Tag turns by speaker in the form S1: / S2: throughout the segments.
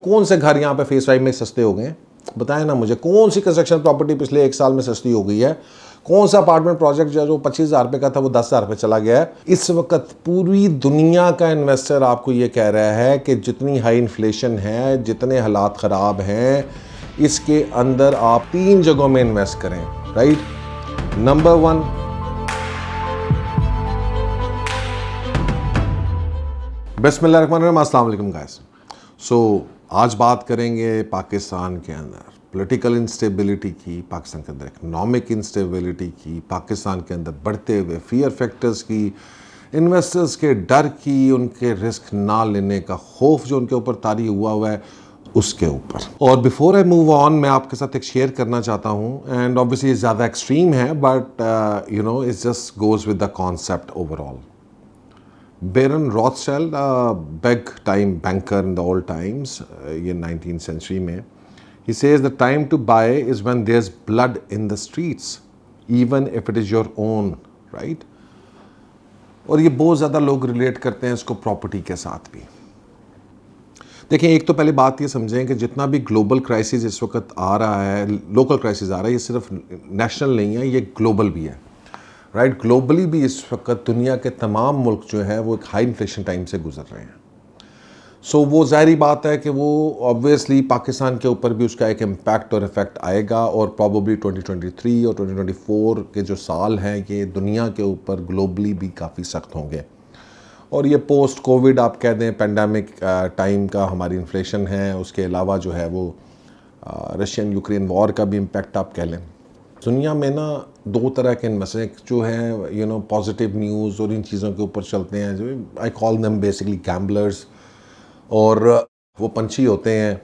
S1: कौन से घर यहाँ पे फेस 5 में सस्ते हो गए हैं बताएं ना मुझे। कौन सी कंस्ट्रक्शन प्रॉपर्टी पिछले 1 साल में सस्ती हो गई है? कौन सा अपार्टमेंट प्रोजेक्ट जो 25,000 रुपये का था वो 10,000 रुपये चला गया है? इस वक्त पूरी दुनिया का इन्वेस्टर आपको ये कह रहा है कि जितनी हाई इन्फ्लेशन है, जितने हालात ख़राब हैं, इसके अंदर आप 3 जगहों में इन्वेस्ट करें। राइट, नंबर 1, बिस्मिल्लाहिर्रहमानिर्रहीम, अस्सलाम वालेकुम गाइस। सो आज बात करेंगे पाकिस्तान के अंदर पॉलिटिकल इंस्टेबिलिटी की, पाकिस्तान के अंदर इकोनॉमिक इंस्टेबिलिटी की, पाकिस्तान के अंदर बढ़ते हुए फियर फैक्टर्स की, इन्वेस्टर्स के डर की, उनके रिस्क ना लेने का खौफ जो उनके ऊपर तारी हुआ है उसके ऊपर। और बिफोर आई मूव ऑन, मैं आपके साथ एक शेयर करना चाहता हूँ, एंड ऑब्वियसली ज़्यादा एक्सट्रीम है but you know it's just goes with the concept overall. Baron Rothschild, a big time banker in the old times, ये 19th century में, he says the time to buy is when there's blood in the streets, even if it is your own, right? और ये बहुत ज़्यादा लोग relate करते हैं इसको प्रॉपर्टी के साथ भी। देखिए, एक तो पहले बात ये समझें कि जितना भी ग्लोबल क्राइसिस इस वक्त आ रहा है, लोकल क्राइसिस आ रहा है, ये सिर्फ नेशनल नहीं है, ये ग्लोबल भी है। राइट, ग्लोबली भी इस वक्त दुनिया के तमाम मुल्क जो हैं वो एक हाई इन्फ्लेशन टाइम से गुजर रहे हैं। सो वो ज़ाहिरी बात है कि वो ऑब्वियसली पाकिस्तान के ऊपर भी उसका एक इम्पैक्ट और इफ़ेक्ट आएगा, और प्रॉबेबली 2023 और 2024 के जो साल हैं ये दुनिया के ऊपर ग्लोबली भी काफ़ी सख्त होंगे। और ये पोस्ट कोविड आप कह दें पेंडेमिक टाइम का हमारी इन्फ्लेशन है, उसके अलावा जो है वो रशियन यूक्रेन वॉर का भी इम्पैक्ट आप कह लें। दुनिया में ना 2 तरह के इन्वेस्टर्स जो हैं, यू नो, पॉजिटिव न्यूज़ और इन चीज़ों के ऊपर चलते हैं, जो I call them basically gamblers. और वो पंछी होते हैं,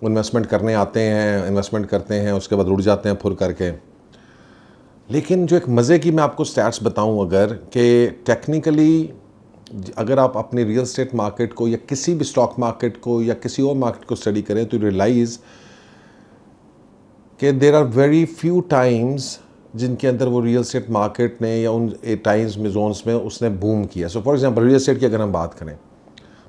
S1: इन्वेस्टमेंट करने आते हैं, इन्वेस्टमेंट करते हैं, उसके बाद उड़ जाते हैं फुर करके। लेकिन जो एक मज़े की मैं आपको स्टैट्स बताऊं, अगर कि टेक्निकली अगर आप अपनी रियल एस्टेट मार्केट को या किसी भी स्टॉक मार्केट को या किसी और मार्केट को स्टडी करें तो रियलाइज़ कि there are very few times जिनके अंदर वो रियल एस्टेट मार्केट ने या उन टाइम्स में जोन्स में उसने बूम किया। So for example real estate की अगर हम बात करें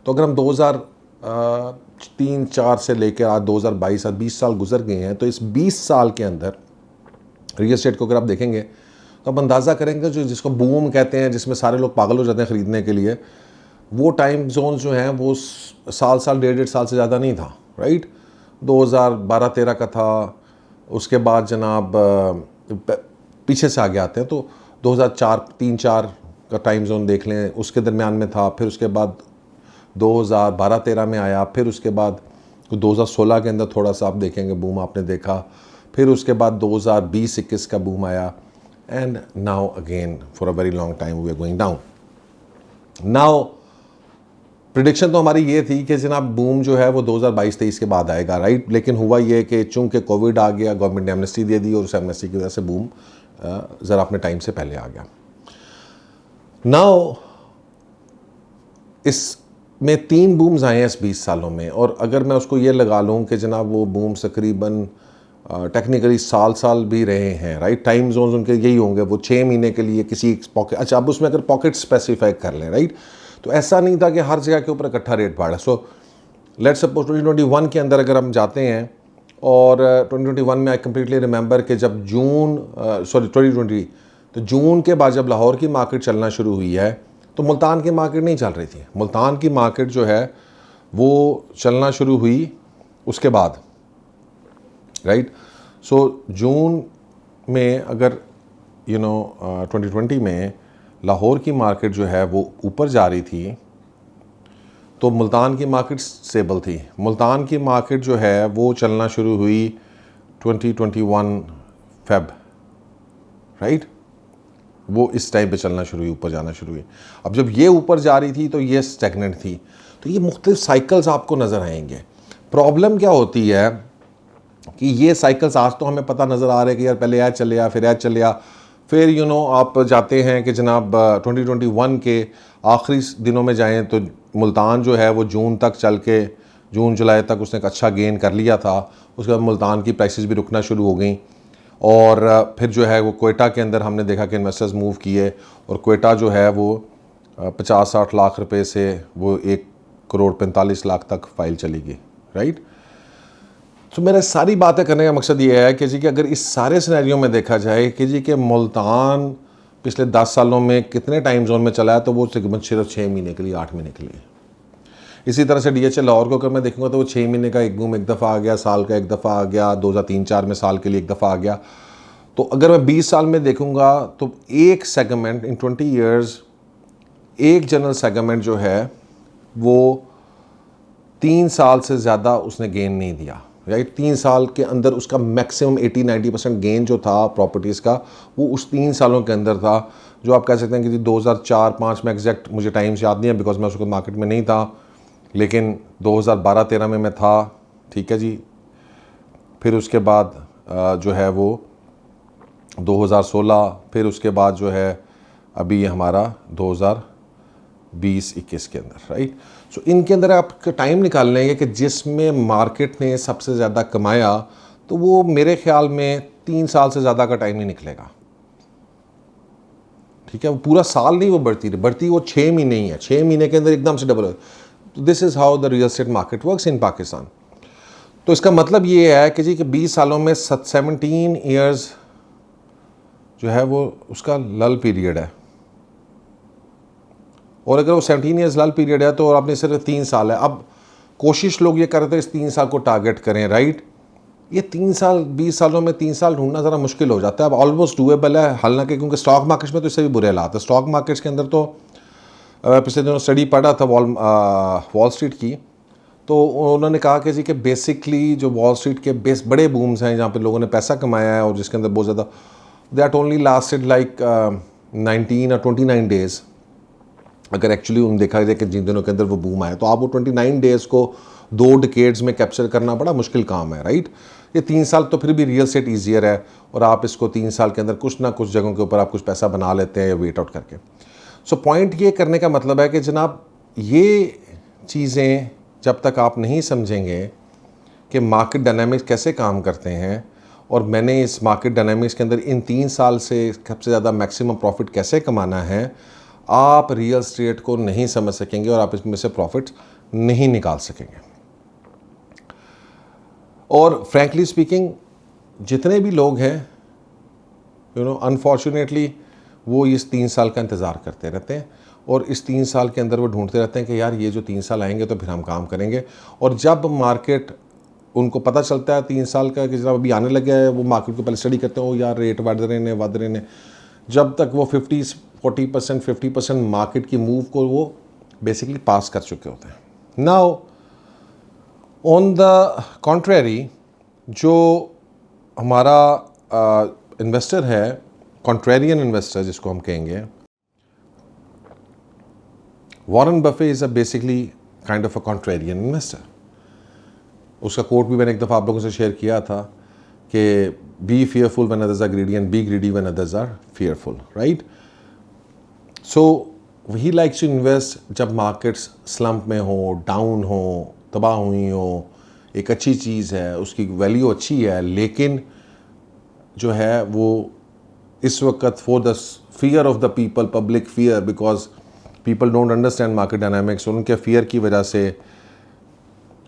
S1: तो अगर हम 2003-4 से लेकर आज 2022 20 साल गुजर गए हैं, तो इस 20 साल के अंदर रियल एस्टेट को अगर आप देखेंगे तो आप अंदाज़ा करेंगे जो जिसको बूम कहते हैं, जिसमें सारे लोग पागल हो जाते हैं ख़रीदने के लिए, वो टाइम जोन जो हैं वो साल 1.5 साल से ज़्यादा नहीं था। राइट, 2012-13 का था, उसके बाद जनाब पीछे से आगे आते हैं तो 2004-3-4 का टाइम जोन देख लें, उसके दरमियान में था। फिर उसके बाद 2012-13 में आया, फिर उसके बाद 2016 के अंदर थोड़ा सा आप देखेंगे बूम आपने देखा, फिर उसके बाद 2020-21 का बूम आया, and now again for a very long time we are going down. Now prediction तो हमारी ये थी कि जनाब बूम जो है वो 2022-23 के बाद आएगा। राइट, लेकिन हुआ ये कि चूंकि कोविड आ गया, गवर्नमेंट ने एमनेस्टी दे दी और उस एमनेस्टी की वजह से बूम ज़रा अपने टाइम से पहले आ गया। नाउ इसमें 3 बूम्स आए हैं इस 20 सालों में, और अगर मैं उसको ये लगा लूँ कि जनाब वो बूम्स तकरीबन टेक्निकली साल भी रहे हैं। राइट, टाइम जोन्स उनके यही होंगे, वो 6 महीने के लिए किसी पॉकेट, अच्छा अब उसमें अगर पॉकेट स्पेसिफाई कर लें, राइट, तो ऐसा नहीं था कि हर जगह के ऊपर इकट्ठा रेट बढ़ा। सो लेट्स सपोज 2021 के अंदर अगर हम जाते हैं, और 2021 में आई कम्प्लीटली रिमेंबर कि जब 2020 तो जून के बाद जब लाहौर की मार्केट चलना शुरू हुई है तो मुल्तान की मार्केट नहीं चल रही थी। मुल्तान की मार्केट जो है वो चलना शुरू हुई उसके बाद। राइट, सो जून में अगर यू नो 2020 में लाहौर की मार्केट जो है वो ऊपर जा रही थी तो मुल्तान की मार्केट स्टेबल थी। मुल्तान की मार्केट जो है वो चलना शुरू हुई 2021 फेब। राइट, वो इस टाइम पे चलना शुरू हुई, ऊपर जाना शुरू हुई। अब जब ये ऊपर जा रही थी तो ये स्टैग्नेंट थी। तो ये मुख्तलिफ साइकिल्स आपको नज़र आएंगे। प्रॉब्लम क्या होती है कि ये साइकिल्स आज तो हमें पता नज़र आ रहा है कि यार पहले ऐड चले आ, फिर ऐड चले आ, फिर यू नो आप जाते हैं कि जनाब 2021 के आखिरी दिनों में जाएं तो मुल्तान जो है वो जून तक चल के, जून जुलाई तक उसने एक अच्छा गेन कर लिया था। उसके बाद मुल्तान की प्राइसेस भी रुकना शुरू हो गई, और फिर जो है वो कोयटा के अंदर हमने देखा कि इन्वेस्टर्स मूव किए, और कोयटा जो है वो 50-60 लाख रुपए से वो 1 करोड़ 45 लाख तक फाइल चली गई। राइट। तो मेरा सारी बातें करने का मकसद ये है कि जी कि अगर इस सारे सिनेरियो में देखा जाए कि जी कि मुल्तान पिछले 10 सालों में कितने टाइम जोन में चला है, तो वो तकरीबन सिर्फ 6 महीने के लिए, 8 महीने के लिए। इसी तरह से DHA लाहौर को अगर मैं देखूंगा तो वो 6 महीने का एक बूम एक दफ़ा आ गया, साल का एक दफ़ा आ गया, 2003-4 में साल के लिए एक दफ़ा आ गया। तो अगर मैं 20 साल में देखूंगा तो एक सेगमेंट इन 20 ईयर्स, एक जनरल सेगमेंट जो है वो 3 साल से ज़्यादा उसने गेन नहीं दिया, राइट। 3 साल के अंदर उसका मैक्सिमम 80-90% गेन जो था प्रॉपर्टीज़ का, वो उस 3 सालों के अंदर था। जो आप कह सकते हैं कि 2004-5 में, एग्जैक्ट मुझे टाइम्स याद नहीं है बिकॉज मैं उस वक्त मार्केट में नहीं था, लेकिन 2012-13 में मैं था, ठीक है जी। फिर उसके बाद जो है वो 2016, फिर उसके बाद जो है अभी हमारा 2020-21 के अंदर, राइट। सो इनके अंदर आप टाइम निकाल लेंगे कि जिसमें मार्केट ने सबसे ज़्यादा कमाया, तो वो मेरे ख्याल में 3 साल से ज़्यादा का टाइम नहीं निकलेगा, ठीक है। वो पूरा साल नहीं वो बढ़ती वो 6 महीने ही है, 6 महीने के अंदर एकदम से डबल हो। तो this is how the real estate market works in Pakistan. तो इसका मतलब ये है कि जी कि 20 सालों में 17 ईयर्स जो है वो उसका लल पीरियड है, और अगर वो 17 ईयर्स लल पीरियड है तो आपने सिर्फ 3 साल है। अब कोशिश लोग ये करते हैं इस 3 साल को टारगेट करें, राइट। ये 3 साल, 20 सालों में 3 साल ढूंढना ज़रा मुश्किल हो जाता है। अब ऑलमोस्ट डूएबल है, हालांकि क्योंकि स्टॉक मार्केट्स में तो इससे भी बुरे हालात है। स्टॉक मार्केट्स के अंदर तो पिछले दिनों स्टडी पढ़ा था वॉल स्ट्रीट की, तो उन्होंने कहा कि जी कि बेसिकली जो वॉल स्ट्रीट के बड़े बूम्स हैं जहाँ पे लोगों ने पैसा कमाया है और जिसके अंदर बहुत ज़्यादा, दैट ओनली लास्टेड लाइक 19 और 29 डेज़। अगर एक्चुअली उन देखा जाए कि जिन दिनों के अंदर वो बूम आया, तो आप वो 29 डेज़ को 2 डिकेड्स में कैप्चर करना बड़ा मुश्किल काम है, राइट। ये 3 साल तो फिर भी रियल एस्टेट ईजियर है, और आप इसको 3 साल के अंदर कुछ ना कुछ जगहों के ऊपर आप कुछ पैसा बना लेते हैं या वेट आउट करके। सो पॉइंट ये करने का मतलब है कि जनाब ये चीज़ें जब तक आप नहीं समझेंगे कि मार्केट डायनामिक्स कैसे काम करते हैं, और मैंने इस मार्केट डायनामिक्स के अंदर इन 3 साल से सबसे ज़्यादा मैक्सिमम प्रॉफिट कैसे कमाना है, आप रियल एस्टेट को नहीं समझ सकेंगे और आप इसमें से प्रॉफिट नहीं निकाल सकेंगे। और फ्रैंकली स्पीकिंग जितने भी लोग हैं अनफॉर्चुनेटली वो इस 3 साल का इंतज़ार करते रहते हैं, और इस 3 साल के अंदर वो ढूंढते रहते हैं कि यार ये जो 3 साल आएंगे तो फिर हम काम करेंगे। और जब मार्केट उनको पता चलता है 3 साल का कि जब अभी आने लगे है, वो मार्केट को पहले स्टडी करते हैं, ओ यार रेट बढ़ रहे हैं। जब तक वो 40% 50% मार्केट की मूव को वो बेसिकली पास कर चुके होते हैं। नाउ ऑन द कॉन्ट्रेरी, जो हमारा इन्वेस्टर है, कॉन्ट्रेरियन इन्वेस्टर जिसको हम कहेंगे, Warren Buffett is a basically kind of a contrarian investor. उसका कोट भी मैंने एक दफ़ा आप लोगों से शेयर किया था कि B fearful when others are greedy and be greedy when others are fearful, right? So he likes to invest जब मार्केट्स स्लम्प में हो, डाउन हो, तबाह हुई हो, एक अच्छी चीज़ है, उसकी वैल्यू अच्छी है, लेकिन जो है वो इस वक्त for the fear of the people, public fear, because people don't understand market dynamics, उनके फियर की वजह से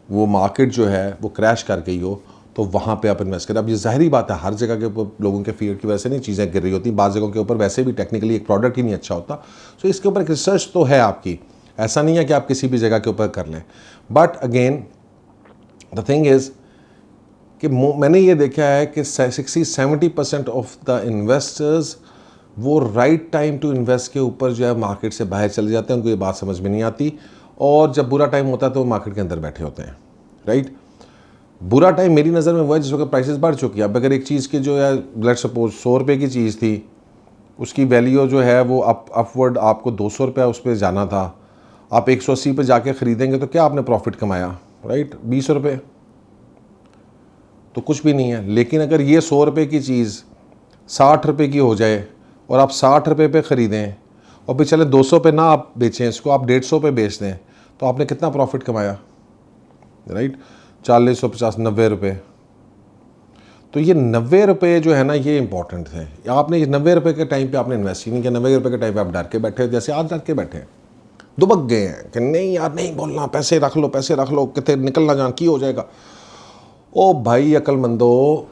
S1: वो मार्केट जो है वो क्रैश कर गई हो, तो वहाँ पे आप इन्वेस्ट करें। अब ये ज़ाहिरी बात है, हर जगह के ऊपर लोगों के फियर की वजह से नहीं चीज़ें गिर रही होती, बाज़ जगहों के ऊपर वैसे भी टेक्निकली एक प्रोडक्ट ही नहीं अच्छा होता। सो इसके ऊपर एक रिसर्च तो है आपकी, ऐसा नहीं है कि आप किसी भी जगह के ऊपर कर लें। But again the thing is कि मैंने ये देखा है कि 60-70% ऑफ द इन्वेस्टर्स वो राइट टाइम टू इन्वेस्ट के ऊपर जो है मार्केट से बाहर चले जाते हैं, उनको ये बात समझ में नहीं आती, और जब बुरा टाइम होता है तो वो मार्केट के अंदर बैठे होते हैं, राइट। बुरा टाइम मेरी नज़र में वो है जिस वक्त प्राइसेस बढ़ चुकी है। अब अगर एक चीज़ की जो है लेट्स सपोज 100 रुपये की चीज़ थी, उसकी वैल्यू जो है वो अपवर्ड आपको 200 रुपया उस पर जाना था, आप 180 पे जाके ख़रीदेंगे तो क्या आपने प्रॉफिट कमाया, राइट, 20 रुपये, तो कुछ भी नहीं है। लेकिन अगर ये 100 रुपये की चीज़ 60 रुपये की हो जाए और आप 60 रुपये पे ख़रीदें, और फिर चले 200 पे ना आप बेचें इसको, आप 150 पे बेच दें, तो आपने कितना प्रॉफिट कमाया, राइट, 40, 50, 90 रुपये। तो ये 90 रुपये जो है ना, ये इंपॉर्टेंट है। आपने ये 90 रुपये के टाइम पे आपने इन्वेस्ट ही नहीं किया, 90 रुपये के टाइम पे आप डर के बैठे, जैसे आज डर के बैठे हैं, दुबक गए हैं कि नहीं यार नहीं बोलना, पैसे रख लो, पैसे रख लो, कितने निकलना जान की हो जाएगा। ओ भाई अक्लमंदो,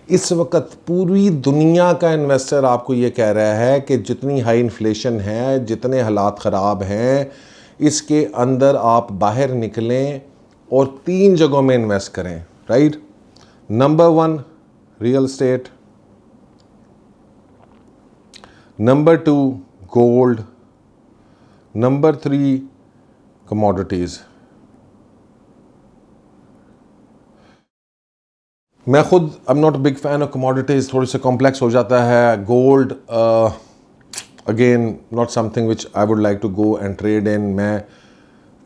S1: इस वक्त पूरी दुनिया का इन्वेस्टर आपको ये कह रहा है कि जितनी हाई इन्फ्लेशन है, जितने हालात ख़राब हैं, इसके अंदर आप बाहर निकलें और 3 जगहों में इन्वेस्ट करें, right. Number 1 real estate, number 2 gold, number 3 commodities. मैं खुद I am not big fan of commodities, थोड़ी सी कॉम्प्लेक्स हो जाता है। Gold again not something which I would like to go and trade in. मैं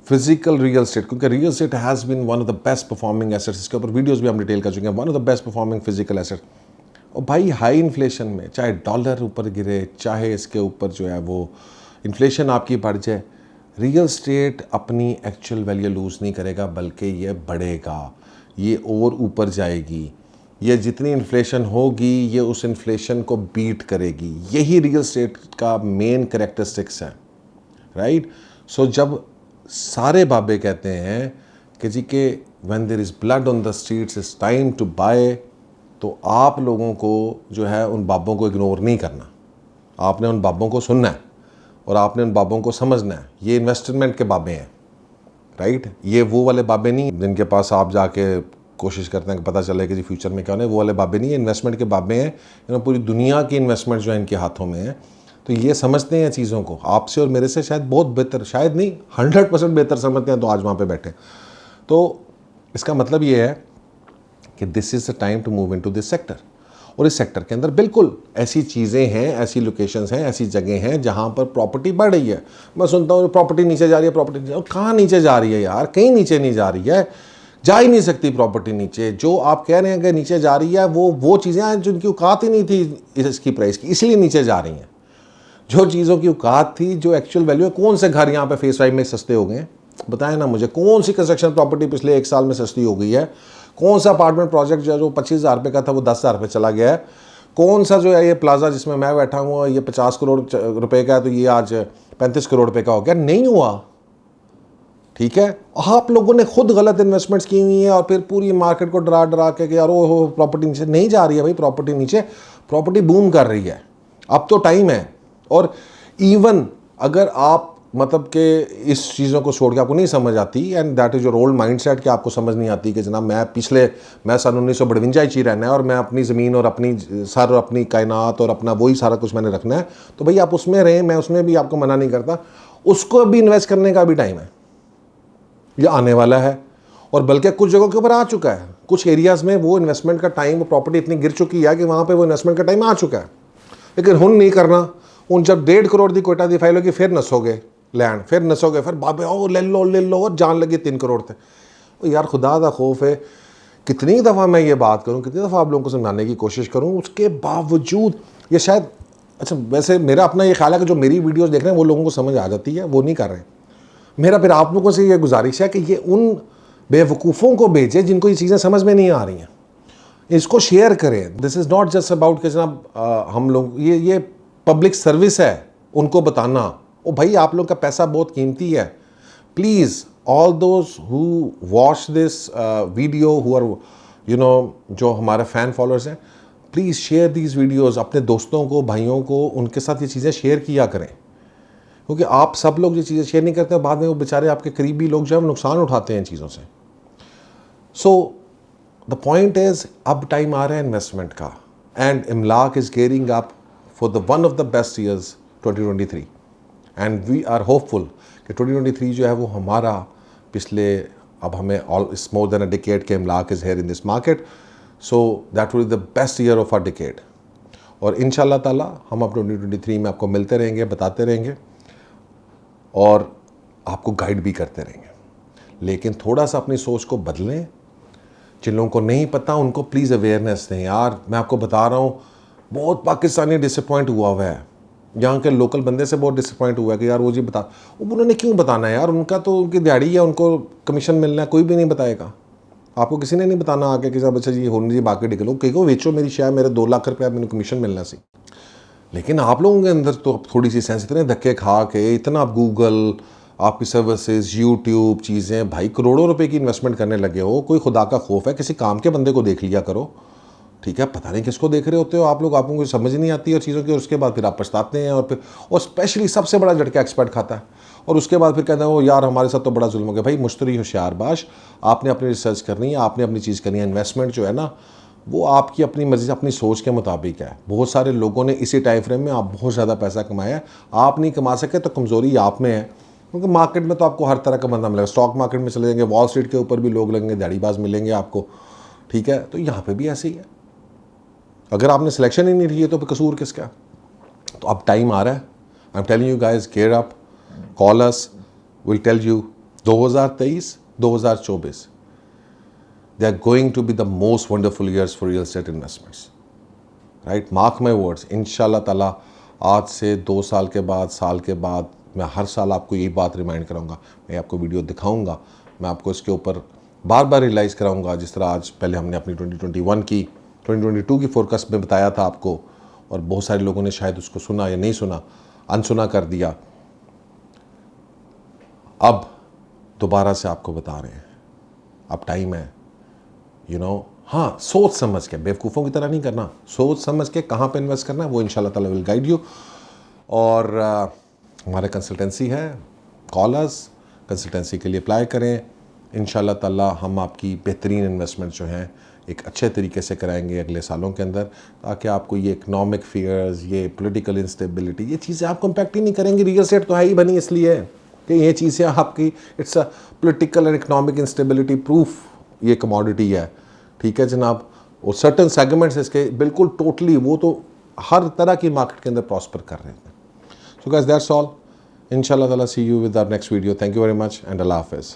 S1: फिजिकल रियल स्टेट, क्योंकि real estate has been one of the best performing assets, इसके ऊपर videos भी हम डिटेल कर चुके हैं, one of the best performing physical asset. और भाई हाई इन्फ्लेशन में चाहे डॉलर ऊपर गिरे, चाहे इसके ऊपर जो है वो इन्फ्लेशन आपकी बढ़ जाए, रियल स्टेट अपनी एक्चुअल वैल्यू लूज़ नहीं करेगा, बल्कि ये बढ़ेगा, ये और ऊपर जाएगी। ये जितनी इन्फ्लेशन होगी ये उस इन्फ्लेशन को बीट करेगी। यही रियल स्टेट का मेन करेक्टरिस्टिक्स है, राइट। सो जब सारे बाबे कहते हैं कि जी के when there is blood on the streets it's time to buy, तो आप लोगों को जो है उन बाबों को इग्नोर नहीं करना, आपने उन बाबों को सुनना है और आपने उन बाबों को समझना है। ये इन्वेस्टमेंट के बाबे हैं, राइट। ये वो वाले बाबे नहीं जिनके पास आप जाके कोशिश करते हैं कि पता चले कि जी फ्यूचर में क्या होने, वो वाले बाबे नहीं है, इन्वेस्टमेंट के बाबे हैं। पूरी दुनिया की इन्वेस्टमेंट जो है इनके हाथों में है, तो ये समझते हैं चीज़ों को, आपसे और मेरे से शायद बहुत बेहतर, शायद नहीं 100% बेहतर समझते हैं, तो आज वहाँ पे बैठे। तो इसका मतलब ये है कि this is the time to move into this sector. और इस सेक्टर के अंदर बिल्कुल ऐसी चीज़ें हैं, ऐसी लोकेशंस हैं, ऐसी जगह हैं जहाँ पर प्रॉपर्टी बढ़ रही है। मैं सुनता हूँ प्रॉपर्टी नीचे जा रही है, प्रॉपर्टी नीचे, कहाँ नीचे जा रही है यार, कहीं नीचे नहीं जा रही है, जा ही नहीं सकती प्रॉपर्टी नीचे। जो आप कह रहे हैं कि नीचे जा रही है, वो चीज़ें हैं जिनकी औकात ही नहीं थी इसकी प्राइस की, इसलिए नीचे जा रही हैं। जो चीज़ों की औकात थी, जो एक्चुअल वैल्यू है, कौन से घर यहाँ पे फेस 5 में सस्ते हो गए हैं बताएं ना मुझे, कौन सी कंस्ट्रक्शन प्रॉपर्टी पिछले 1 साल में सस्ती हो गई है, कौन सा अपार्टमेंट प्रोजेक्ट जो 25,000 रुपये का था वो 10,000 रुपये चला गया है, कौन सा जो है ये प्लाजा जिसमें मैं बैठा हूँ ये 50 करोड़ रुपए का है तो ये आज 35 करोड़ रुपए का हो गया, नहीं हुआ। ठीक है, आप लोगों ने खुद गलत इन्वेस्टमेंट्स की हुई हैं और फिर पूरी मार्केट को डरा डरा के यार वो प्रॉपर्टी नीचे नहीं जा रही है। भाई प्रॉपर्टी नीचे, प्रॉपर्टी बूम कर रही है, अब तो टाइम है। और इवन अगर आप मतलब कि इस चीज़ों को छोड़ के आपको नहीं समझ आती, and that is your old mind set कि आपको समझ नहीं आती कि जनाब मैं सन 1952 ही रहना है और मैं अपनी ज़मीन और अपनी सर और अपनी कायनात और अपना वही सारा कुछ मैंने रखना है, तो भाई आप उसमें रहें, मैं उसमें भी आपको मना नहीं करता। उसको भी इन्वेस्ट करने का भी टाइम है, ये आने वाला है। और बल्कि कुछ जगहों के ऊपर आ चुका है, कुछ एरियाज़ में वो इन्वेस्टमेंट का टाइम, वो प्रॉपर्टी इतनी गिर चुकी है कि वहाँ पर वो इन्वेस्टमेंट का टाइम आ चुका है। लेकिन हुन नहीं करना, उन जब 1.5 करोड़ की कोटा की फाइल होगी फिर नसोगे लैंड, फिर नसोगे, फिर बाबे ओ ले लो और जान लगी 3 करोड़ थे। तो यार खुदा दा खौफ है, कितनी दफ़ा मैं ये बात करूं, कितनी दफ़ा आप लोगों को समझाने की कोशिश करूं, उसके बावजूद ये शायद, अच्छा वैसे मेरा अपना ये ख्याल है कि जो मेरी वीडियोस देख रहे हैं वो लोगों को समझ आ जाती है, वो नहीं कर रहे हैं। मेरा फिर आप लोगों से ये गुजारिश है कि ये उन बेवकूफ़ों को भेजें जिनको ये चीज़ें समझ में नहीं आ रही हैं, इसको शेयर करें। This is not just about कि जनाब हम लोग, ये पब्लिक सर्विस है उनको बताना, ओ भाई आप लोग का पैसा बहुत कीमती है। Please all those who watch this video, who are जो हमारे फ़ैन फॉलोअर्स हैं, प्लीज़ शेयर दीज वीडियोज़ अपने दोस्तों को, भाइयों को, उनके साथ ये चीज़ें शेयर किया करें। क्योंकि आप सब लोग ये चीज़ें शेयर नहीं करते, बाद में वो बेचारे आपके करीबी लोग जो है नुकसान उठाते हैं इन चीज़ों से। सो द पॉइंट इज़, अब टाइम आ रहा है इन्वेस्टमेंट का, and Emlaak is gearing up for the one of the best years 2023, and we are hopeful कि 2023 जो है वो हमारा पिछले, अब हमें all it's more than a decade के Emlaak is here in this market, so that will be the best year of our decade. और इंशाल्लाह ताला हम अब 2023 में आपको मिलते रहेंगे, बताते रहेंगे और आपको गाइड भी करते रहेंगे। लेकिन थोड़ा सा अपनी सोच को बदलें, जिन लोगों को नहीं पता उनको प्लीज़ अवेयरनेस दें। यार मैं आपको बता रहा हूँ, बहुत पाकिस्तानी डिसअपॉइंट हुआ है, यहाँ के लोकल बंदे से बहुत डिसअपॉइंट हुआ है कि यार वो जी बता, वो उन्होंने क्यों बताना है यार, उनका तो उनकी दिहाड़ी है, उनको कमीशन मिलना है, कोई भी नहीं बताएगा आपको, किसी ने नहीं बताना आके कि साहब अच्छा जी होने जी बाकी निकलो, कहीं को बेचो मेरी शेयर, मेरे 2 लाख रुपया मैंने कमीशन मिलना सी। लेकिन आप लोगों के अंदर तो थोड़ी सी सेंस, इतने धक्के खा के इतना आप गूगल, आपकी सर्विसेज, यूट्यूब चीज़ें, भाई करोड़ों रुपए की इन्वेस्टमेंट करने लगे हो, कोई खुदा का खौफ है? किसी काम के बंदे को देख लिया करो, ठीक है? पता नहीं किसको देख रहे होते हो आप लोग, आपको कुछ समझ नहीं आती है चीज़ों की, और उसके बाद फिर आप पछताते हैं, और स्पेशली सबसे बड़ा झटका एक्सपर्ट खाता है, और उसके बाद फिर कहते हैं वो यार हमारे साथ तो बड़ा जुल्म हो गया। भाई मुश्तरी होशियारबाज, आपने अपनी रिसर्च करनी है, आपने अपनी चीज़ करनी है। इन्वेस्टमेंट जो है ना, वो आपकी अपनी मर्जी, अपनी सोच के मुताबिक है। बहुत सारे लोगों ने इसी टाइम फ्रेम में आप बहुत ज़्यादा पैसा कमाया है, आप नहीं कमा सके तो कमज़ोरी आप में है, क्योंकि मार्केट में तो आपको हर तरह का बंदा मिलेगा। स्टॉक मार्केट में चले जाएंगे, वॉल स्ट्रीट के ऊपर भी लोग लगेंगे, दाढ़ीबाज मिलेंगे आपको, ठीक है? तो यहाँ पे भी ऐसे ही है। अगर आपने सिलेक्शन ही नहीं की है तो फिर कसूर किसका? तो अब टाइम आ रहा है, I am telling you guys, gear up, call us, will tell you 2023, 2024 they are going to be the most wonderful years for real estate investments, right? Mark my words, इंशाल्लाह ताला आज से 2 साल के बाद, साल के बाद, मैं हर साल आपको यही बात रिमाइंड कराऊंगा, मैं आपको वीडियो दिखाऊंगा, मैं आपको इसके ऊपर बार बार रियलाइज़ कराऊंगा। जिस तरह आज पहले हमने अपनी 2021 की, 2022 की फोरकास्ट में बताया था आपको, और बहुत सारे लोगों ने शायद उसको सुना या नहीं सुना, अनसुना कर दिया। अब दोबारा से आपको बता रहे हैं, अब टाइम है, हाँ, सोच समझ के, बेवकूफ़ों की तरह नहीं करना, सोच समझ के कहाँ पे इन्वेस्ट करना है, वो इंशाल्लाह ताला विल गाइड यू। और हमारे कंसल्टेंसी है, कॉल अस, कंसल्टेंसी के लिए अप्लाई करें। इंशाल्लाह ताला हम आपकी बेहतरीन इन्वेस्टमेंट जो हैं एक अच्छे तरीके से कराएंगे अगले सालों के अंदर, ताकि आपको ये इकनॉमिक फियर्स, ये पॉलिटिकल इंस्टेबिलिटी, ये चीज़ें आपको इम्पैक्ट ही नहीं करेंगे। रियल एस्टेट तो है ही बनी इसलिए कि ये चीज़ें आपकी, it's a political and economic instability proof ये कमोडिटी है, ठीक है जनाब। और सर्टन सेगमेंट्स इसके बिल्कुल टोटली, वो तो हर तरह की मार्केट के अंदर प्रॉस्पर कर रहे हैं। सो गाइस दैट्स ऑल, इंशाल्लाह ताला see you with our next video. Thank you very much and अल्लाह हाफिज़।